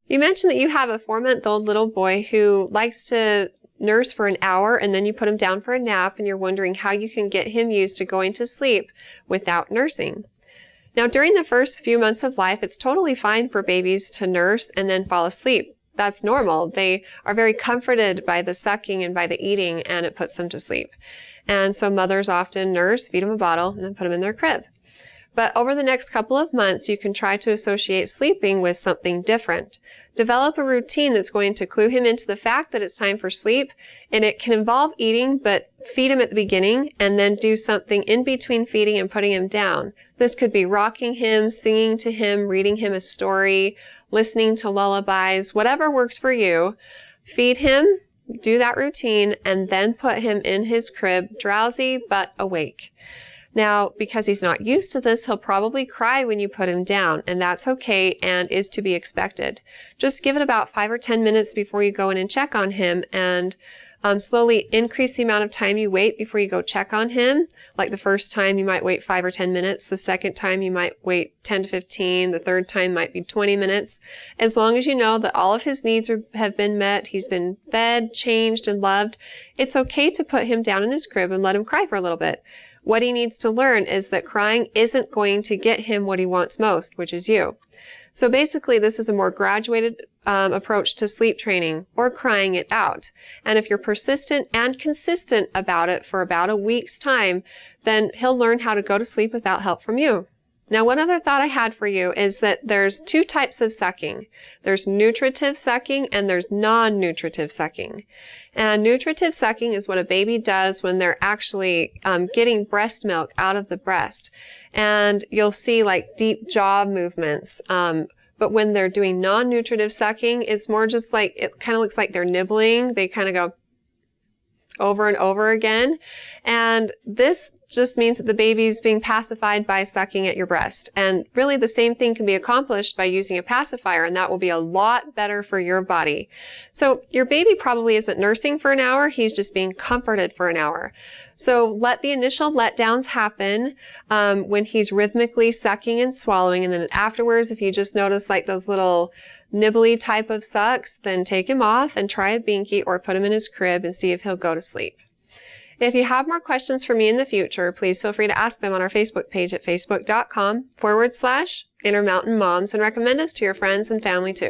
You mentioned that you have a 4-month-old little boy who likes to nurse for an hour and then you put him down for a nap, and you're wondering how you can get him used to going to sleep without nursing. Now, during the first few months of life, it's totally fine for babies to nurse and then fall asleep. That's normal. They are very comforted by the sucking and by the eating, and it puts them to sleep. And so mothers often nurse, feed them a bottle, and then put them in their crib. But over the next couple of months, you can try to associate sleeping with something different. Develop a routine that's going to clue him into the fact that it's time for sleep, and it can involve eating, but feed him at the beginning and then do something in between feeding and putting him down. This could be rocking him, singing to him, reading him a story, listening to lullabies, whatever works for you. Feed him, do that routine, and then put him in his crib, drowsy but awake. Now, because he's not used to this, he'll probably cry when you put him down, and that's okay and is to be expected. Just give it about 5 or 10 minutes before you go in and check on him, and slowly increase the amount of time you wait before you go check on him. Like the first time you might wait 5 or 10 minutes. The second time you might wait 10 to 15. The third time might be 20 minutes. As long as you know that all of his needs have been met, he's been fed, changed, and loved, it's okay to put him down in his crib and let him cry for a little bit. What he needs to learn is that crying isn't going to get him what he wants most, which is you. So basically, this is a more graduated approach to sleep training, or crying it out. And if you're persistent and consistent about it for about a week's time, then he'll learn how to go to sleep without help from you. Now, one other thought I had for you is that there's 2 types of sucking. There's nutritive sucking and there's non-nutritive sucking. And nutritive sucking is what a baby does when they're actually getting breast milk out of the breast. And you'll see like deep jaw movements. But when they're doing non-nutritive sucking, it's more just like, it kind of looks like they're nibbling. They kind of go over and over again. And this just means that the baby's being pacified by sucking at your breast. And really the same thing can be accomplished by using a pacifier, and that will be a lot better for your body. So your baby probably isn't nursing for an hour, he's just being comforted for an hour. So let the initial letdowns happen when he's rhythmically sucking and swallowing, and then afterwards, if you just notice like those little nibbly type of sucks, then take him off and try a binky or put him in his crib and see if he'll go to sleep. If you have more questions for me in the future, please feel free to ask them on our Facebook page at facebook.com/Intermountain Moms, and recommend us to your friends and family too.